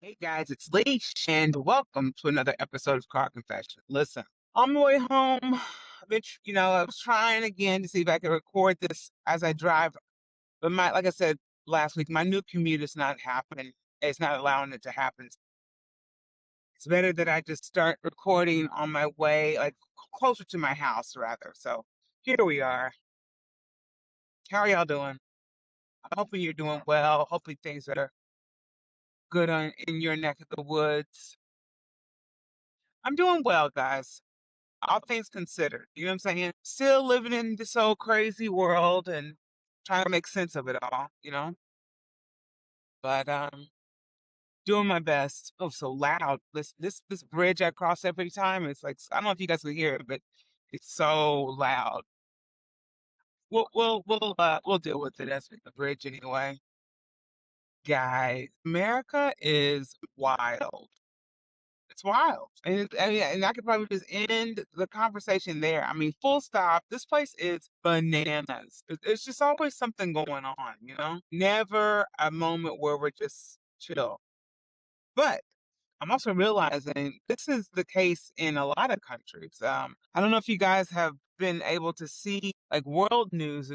Hey guys, it's Leesh, and welcome to another episode of Car Confession. Listen, on my way home, I was trying again to see if I could record this as I drive, but like I said last week, my new commute is not happening. It's not allowing it to happen. It's better that I just start recording on my way, like closer to my house, rather. So here we are. How are y'all doing? Hopefully you're doing well. Hopefully things are good in your neck of the woods. I'm doing well, guys. All things considered. You know what I'm saying? Still living in this old crazy world and trying to make sense of it all. But doing my best. Oh, so loud. This bridge I cross every time. It's like I don't know if you guys can hear it, but it's so loud. We'll deal with it as with the bridge anyway. Guys, America is wild. It's wild. And I could probably just end the conversation there. I mean, full stop. This place is bananas. It's just always something going on? Never a moment where we're just chill. But I'm also realizing this is the case in a lot of countries. I don't know if you guys have been able to see like world news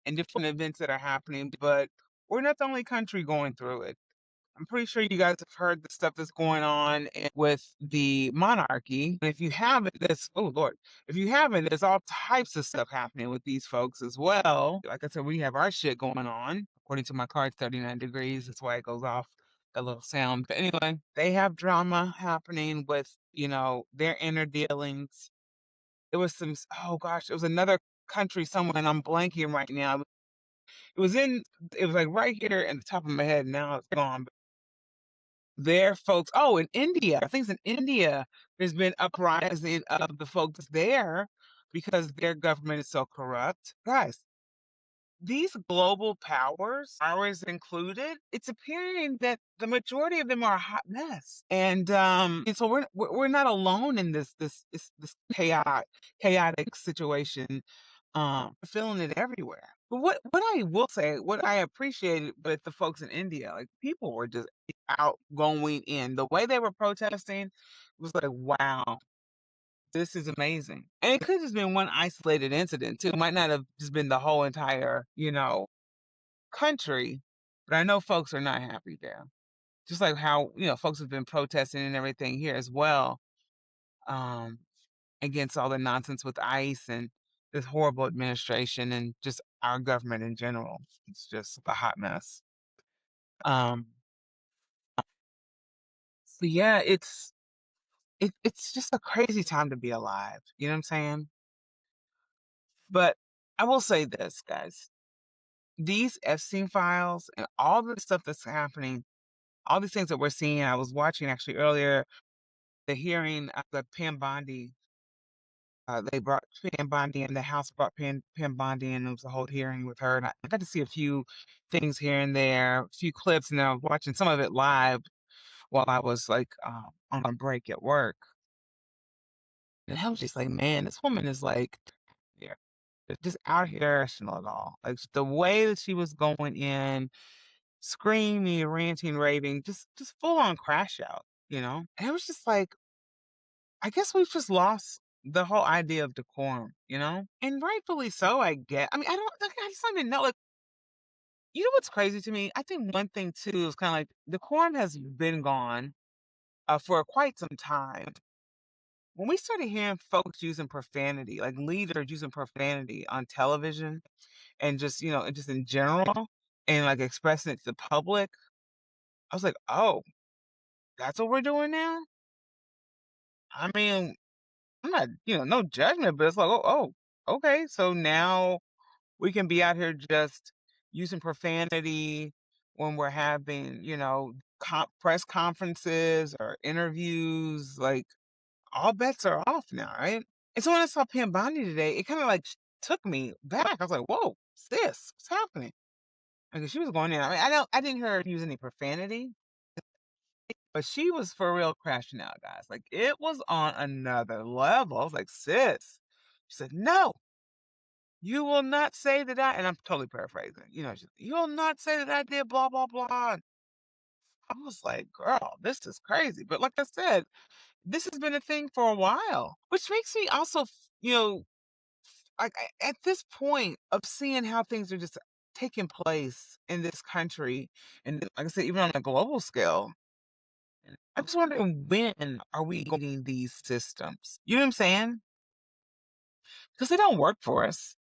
and different events that are happening, but we're not the only country going through it. I'm pretty sure you guys have heard the stuff that's going on with the monarchy. And if you haven't, oh Lord, if you haven't, there's all types of stuff happening with these folks as well. Like I said, we have our shit going on. According to my car, it's 39 degrees. That's why it goes off a little sound. But anyway, they have drama happening with their inner dealings. It was oh gosh, it was another country somewhere, and I'm blanking right now. It was in, it was like right here in the top of my head. Now it's gone. There, folks. Oh, in India, I think it's in India. There's been uprising of the folks there because their government is so corrupt. Guys, these global powers, ours included, it's appearing that the majority of them are a hot mess. And so we're not alone in this chaotic situation. Feeling it everywhere. But what I will say, what I appreciated with the folks in India, like people were just out going in. The way they were protesting was like, wow, this is amazing. And it could have just been one isolated incident too. It might not have just been the whole entire country. But I know folks are not happy there. Just like how folks have been protesting and everything here as well. Um, Against all the nonsense with ICE and this horrible administration and just our government in general. It's just a hot mess. Um, so yeah, it's just a crazy time to be alive. You know what I'm saying? But I will say this, guys. These Epstein files and all the stuff that's happening, all these things that we're seeing, I was watching actually earlier the hearing of the Pam Bondi. They brought Pam Bondi in, the House brought Pam Bondi in. It was a whole hearing with her. And I got to see a few things here and there, a few clips, and then I was watching some of it live while I was like on a break at work. And I was just like, man, this woman is like, yeah, just out here irrational at all. Like the way that she was going in, screaming, ranting, raving, just full on crash out. And it was just like, I guess we've just lost the whole idea of decorum. And rightfully so, I get. I mean, I don't, like, I just don't even know. Like, you know what's crazy to me? I think one thing too is kind of like decorum has been gone for quite some time. When we started hearing folks using profanity, like leaders using profanity on television and just in general and like expressing it to the public, I was like, oh, that's what we're doing now? I mean, I'm not no judgment, but it's like, oh, okay. So now we can be out here just using profanity when we're having press conferences or interviews. Like, all bets are off now, right? And so when I saw Pam Bondi today, it kind of like took me back. I was like, whoa, sis, what's happening? Because she was going in. I mean, I didn't hear her use any profanity, but she was for real crashing out, guys. Like, it was on another level. I was like, sis. She said, no, you will not say that and I'm totally paraphrasing. You will not say that I did blah, blah, blah. I was like, girl, this is crazy. But like I said, this has been a thing for a while, which makes me also, like at this point of seeing how things are just taking place in this country, and like I said, even on a global scale, I'm just wondering when are we getting these systems? You know what I'm saying? Because they don't work for us,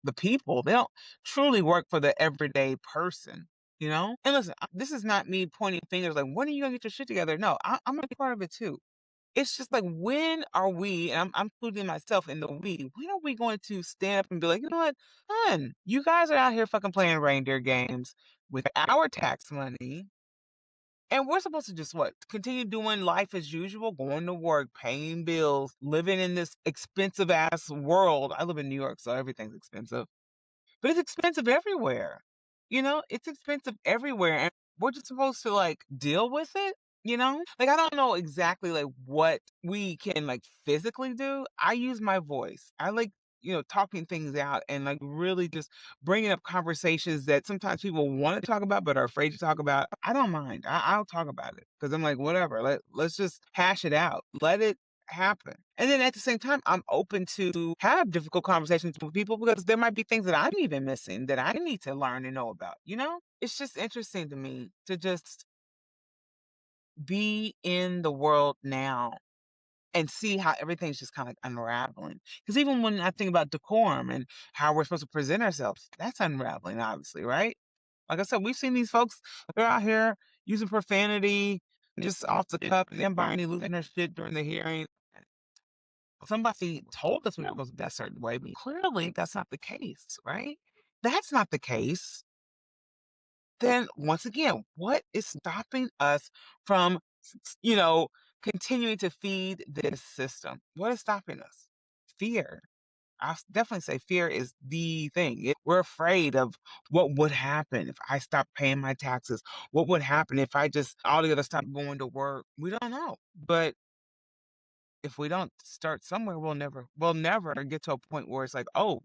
the people. They don't truly work for the everyday person. And listen, this is not me pointing fingers like, when are you gonna get your shit together? No, I'm gonna be part of it too. It's just like, when are we, and I'm including myself in the we, when are we going to stand up and be like, you know what, hun, you guys are out here fucking playing reindeer games with our tax money, and we're supposed to just what? Continue doing life as usual, going to work, paying bills, living in this expensive ass world. I live in New York, so everything's expensive. But it's expensive everywhere. It's expensive everywhere. And we're just supposed to like deal with it. Like, I don't know exactly like what we can like physically do. I use my voice. I like, talking things out and like really just bringing up conversations that sometimes people want to talk about but are afraid to talk about. I don't mind. I'll talk about it because I'm like, whatever. Let's just hash it out. Let it happen. And then at the same time, I'm open to have difficult conversations with people because there might be things that I'm even missing that I need to learn and know about. It's just interesting to me to just be in the world now and see how everything's just kind of unraveling. Because even when I think about decorum and how we're supposed to present ourselves, that's unraveling, obviously, right? Like I said, we've seen these folks, they're out here using profanity just off the cuff, and then Barney losing her shit during the hearing. Somebody told us we were supposed to be that certain way, but clearly that's not the case, right? That's not the case. Then once again, what is stopping us from, you know, continuing to feed this system? What is stopping us? Fear. Definitely say fear is the thing. We're afraid of what would happen if I stopped paying my taxes. What would happen if I just altogether stopped going to work? We don't know. But if we don't start somewhere, we'll never get to a point where it's like, oh,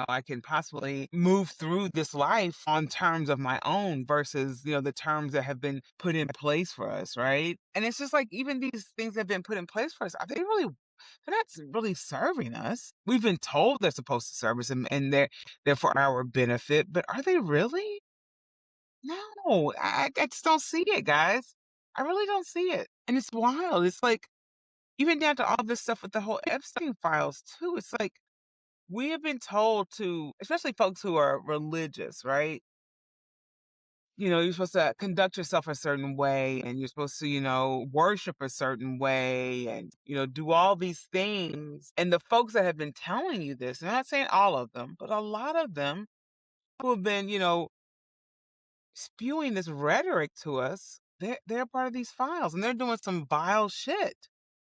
I can possibly move through this life on terms of my own versus, the terms that have been put in place for us, right? And it's just like, even these things that have been put in place for us, they're not really serving us. We've been told they're supposed to serve us, and they're for our benefit, but are they really? No, I just don't see it, guys. I really don't see it. And it's wild. It's like, even down to all this stuff with the whole Epstein files too. It's like, we have been told to, especially folks who are religious, right? You're supposed to conduct yourself a certain way, and you're supposed to, worship a certain way, and, do all these things. And the folks that have been telling you this, and I'm not saying all of them, but a lot of them who have been, spewing this rhetoric to us, they're part of these files, and they're doing some vile shit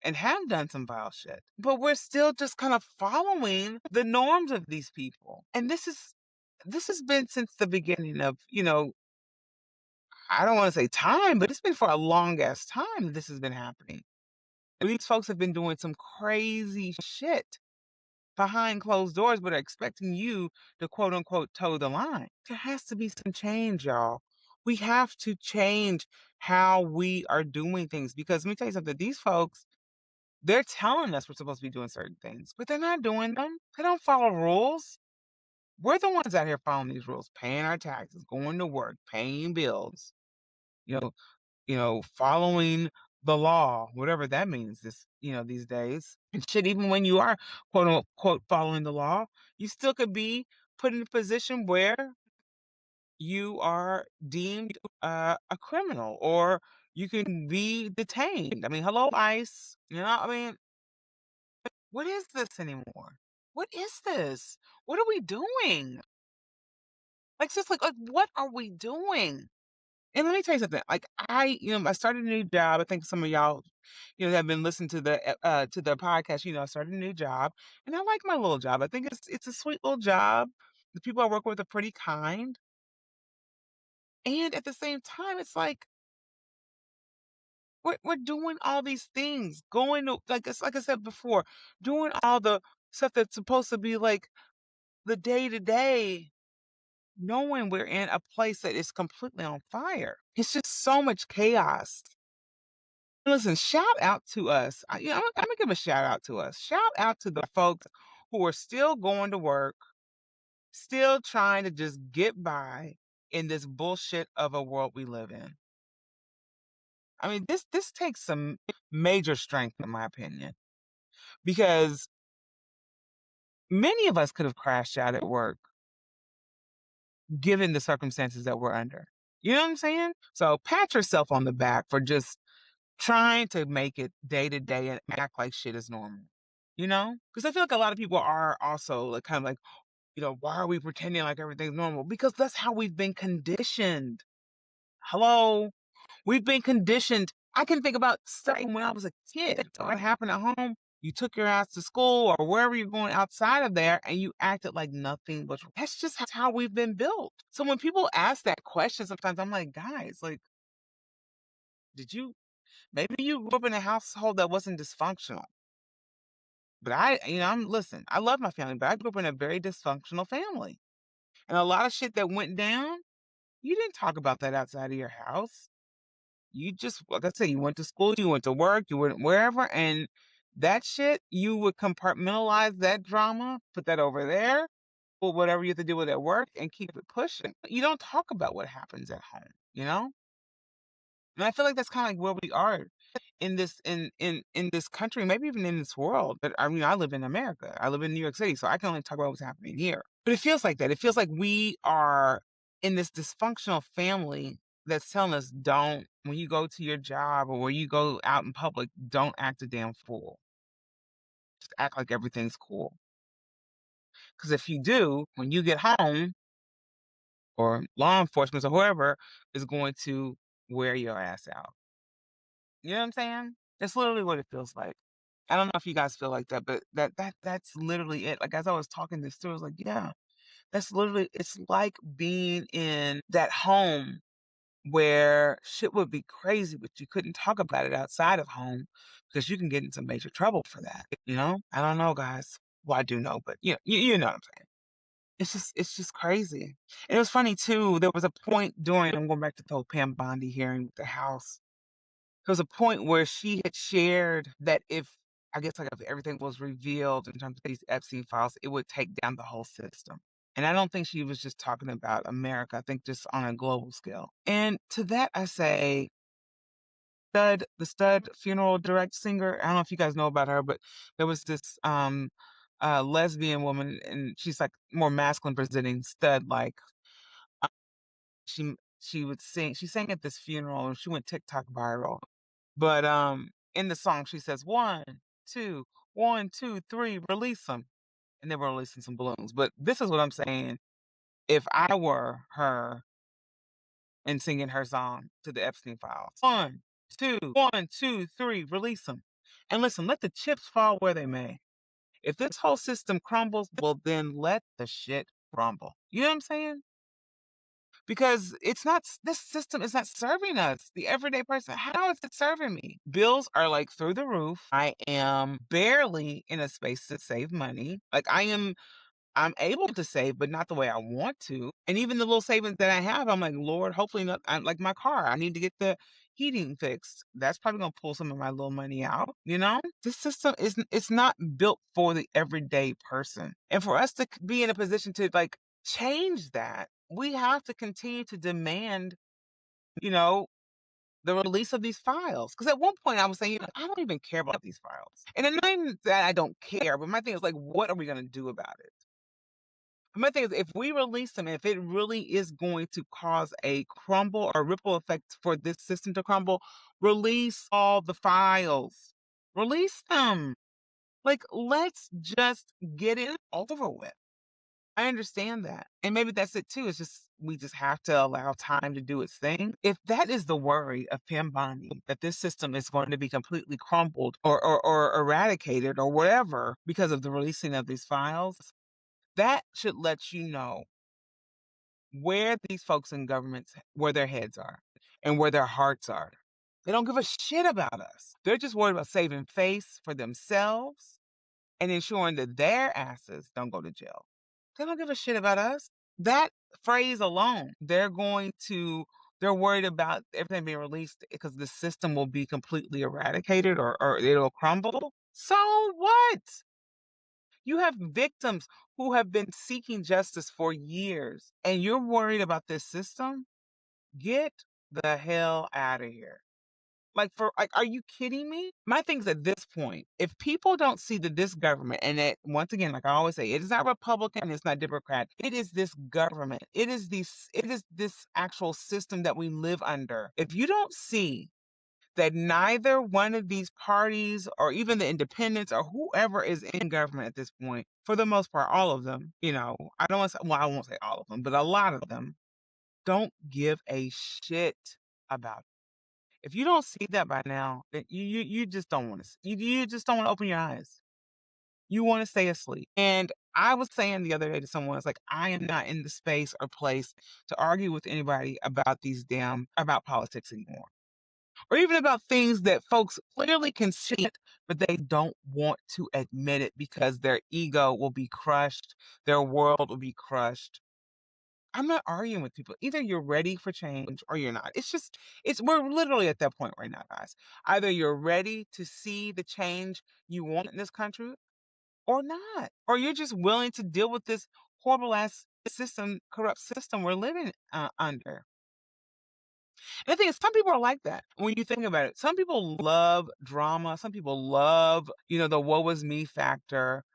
and have done some vile shit. But we're still just kind of following the norms of these people. And this has been since the beginning of, I don't want to say time, but it's been for a long ass time that this has been happening. And these folks have been doing some crazy shit behind closed doors, but are expecting you to quote unquote toe the line. There has to be some change, y'all. We have to change how we are doing things, because let me tell you something, these folks, they're telling us we're supposed to be doing certain things, but they're not doing them. They don't follow rules. We're the ones out here following these rules, paying our taxes, going to work, paying bills, you know, following the law, whatever that means these days. And shit, even when you are quote unquote following the law, you still could be put in a position where you are deemed a criminal, or you can be detained. I mean, hello, ICE. I mean, what is this anymore? What is this? What are we doing? Like, just like, what are we doing? And let me tell you something. Like, I started a new job. I think some of y'all, that have been listening to the podcast. I started a new job, and I like my little job. I think it's a sweet little job. The people I work with are pretty kind, and at the same time, it's like we're doing all these things, going to, like I said before, doing all the stuff that's supposed to be like the day to day. knowing we're in a place that is completely on fire. It's just so much chaos. Listen, shout out to us. I'm gonna give a shout out to us. Shout out to the folks who are still going to work, still trying to just get by in this bullshit of a world we live in. I mean, this takes some major strength, in my opinion, because many of us could have crashed out at work given the circumstances that we're under. You know what I'm saying? So pat yourself on the back for just trying to make it day to day and act like shit is normal. You know? Because I feel like a lot of people are also like kind of like, why are we pretending like everything's normal? Because that's how we've been conditioned. Hello? We've been conditioned. I can think about stuff from when I was a kid. What happened at home? You took your ass to school or wherever you're going outside of there and you acted like nothing was. That's just how we've been built. So when people ask that question, sometimes I'm like, guys, like, did you, maybe you grew up in a household that wasn't dysfunctional. But listen, I love my family, but I grew up in a very dysfunctional family. And a lot of shit that went down, you didn't talk about that outside of your house. You just, like I said, you went to school, you went to work, you went wherever, and that shit, you would compartmentalize that drama, put that over there, or whatever you have to do with at work, and keep it pushing. You don't talk about what happens at home, you know? And I feel like that's kind of like where we are in this country, maybe even in this world. But I mean, I live in America. I live in New York City, so I can only talk about what's happening here. But it feels like that. It feels like we are in this dysfunctional family that's telling us don't, when you go to your job or when you go out in public, don't act a damn fool. Just act like everything's cool. Because if you do, when you get home, or law enforcement or whoever is going to wear your ass out. You know what I'm saying? That's literally what it feels like. I don't know if you guys feel like that, but that's literally it. Like as I was talking this through, I was like, yeah, that's literally it's like being in that home where shit would be crazy, but you couldn't talk about it outside of home because you can get into major trouble for that. You know? I don't know, guys. Well, I do know, but you know what I'm saying. It's just crazy. And it was funny too. There was a point during I'm going back to the whole Pam Bondi hearing with the House. There was a point where she had shared that if I guess like if everything was revealed in terms of these Epstein files, it would take down the whole system. And I don't think she was just talking about America. I think just on a global scale. And to that I say the Stud funeral direct singer. I don't know if you guys know about her, but there was this lesbian woman and she's like more masculine presenting Stud like she would sing she sang at this funeral and she went TikTok viral. But in the song she says 2, 1, 2, 3, release them. And they were releasing some balloons. But this is what I'm saying. If I were her and singing her song to the Epstein files. 1, 2, 1, 2, 3, release them. And listen, let the chips fall where they may. If this whole system crumbles, well, then let the shit crumble. You know what I'm saying? Because it's not, this system is not serving us, the everyday person. How is it serving me? Bills are like through the roof. I am barely in a space to save money. Like I'm able to save, but not the way I want to. And even the little savings that I have, I'm like, Lord, hopefully not. I'm like my car. I need to get the heating fixed. That's probably gonna pull some of my little money out. You know, this system is it's not built for the everyday person. And for us to be in a position to like change that, we have to continue to demand, you know, the release of these files. Because at one point I was saying, I don't even care about these files. And it's not even that I don't care, but my thing is like, what are we gonna do about it? My thing is, if we release them, if it really is going to cause a crumble or ripple effect for this system to crumble, release all the files. Release them. Like, let's just get it over with. I understand that. And maybe that's it too. It's just, we just have to allow time to do its thing. If that is the worry of Pam Bondi, that this system is going to be completely crumbled or eradicated or whatever because of the releasing of these files, that should let you know where these folks in governments where their heads are and where their hearts are. They don't give a shit about us. They're just worried about saving face for themselves and ensuring that their asses don't go to jail. They don't give a shit about us. That phrase alone, they're worried about everything being released because the system will be completely eradicated or it'll crumble. So what? You have victims who have been seeking justice for years, and you're worried about this system? Get the hell out of here. Are you kidding me? My thing's at this point, if people don't see that this government, and that once again, like I always say, it is not Republican, it's not Democrat, it is this government, it is this actual system that we live under. If you don't see that neither one of these parties or even the independents or whoever is in government at this point, for the most part, all of them, I don't want to say, well, I won't say all of them, but a lot of them don't give a shit about it. If you don't see that by now, then you just don't want to. You just don't want to open your eyes. You want to stay asleep. And I was saying the other day to someone, it's like I am not in the space or place to argue with anybody about politics anymore, or even about things that folks clearly can see it, but they don't want to admit it because their ego will be crushed, their world will be crushed. I'm not arguing with people. Either you're ready for change or you're not. We're literally at that point right now, guys. Either you're ready to see the change you want in this country or not. Or you're just willing to deal with this horrible ass system, corrupt system we're living under. And the thing is, some people are like that when you think about it. Some people love drama. Some people love, the woe is me factor,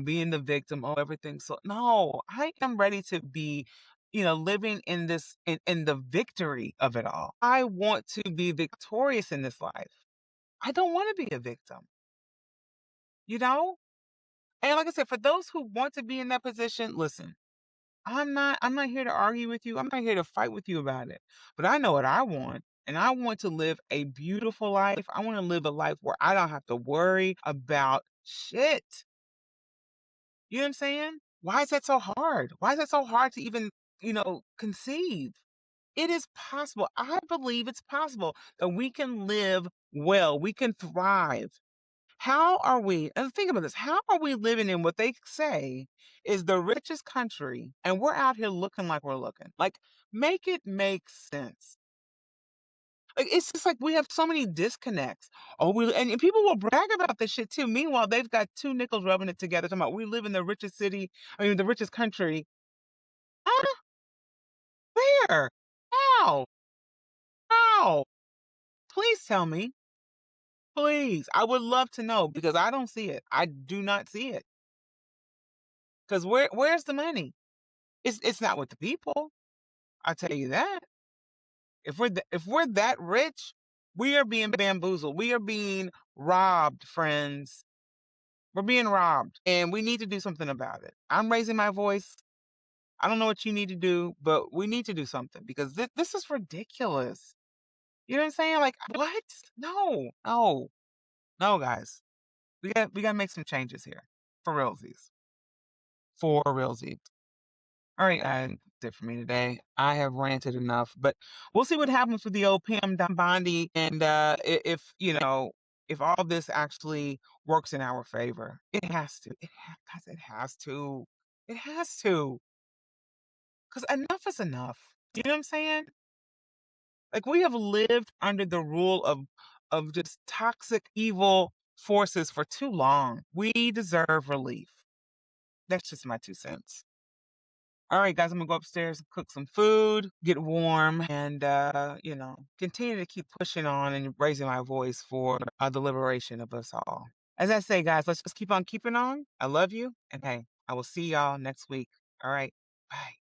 being the victim, oh, everything. So, no, I am ready to be, living in the victory of it all. I want to be victorious in this life. I don't want to be a victim, you know? And like I said, for those who want to be in that position, listen, I'm not here to argue with you. I'm not here to fight with you about it. But I know what I want. And I want to live a beautiful life. I want to live a life where I don't have to worry about shit. You know what I'm saying? Why is that so hard? Why is that so hard to even, conceive? It is possible. I believe it's possible that we can live well, we can thrive. How are we, and think about this, how are we living in what they say is the richest country and we're out here looking like we're looking? Like, make it make sense. Like, it's just like we have so many disconnects. Oh, and people will brag about this shit too. Meanwhile, they've got two nickels rubbing it together. Talking about we live in the richest city, the richest country. Huh? Where? How? How? Please tell me. Please. I would love to know because I don't see it. I do not see it. Because where's the money? It's not with the people. I tell you that. If we're that rich, we are being bamboozled. We are being robbed, friends. We're being robbed, and we need to do something about it. I'm raising my voice. I don't know what you need to do, but we need to do something because this is ridiculous. You know what I'm saying? Like, what? No, no, no, guys. We got to make some changes here for realsies. For realsies. All right, that's it for me today. I have ranted enough, but we'll see what happens with the old Pam Bondi and if if all this actually works in our favor. It has to. Guys, it has to. It has to. Because enough is enough. You know what I'm saying? Like we have lived under the rule of just toxic, evil forces for too long. We deserve relief. That's just my 2 cents. All right, guys, I'm gonna go upstairs and cook some food, get warm, and continue to keep pushing on and raising my voice for the liberation of us all. As I say, guys, let's just keep on keeping on. I love you, and hey, I will see y'all next week. All right, bye.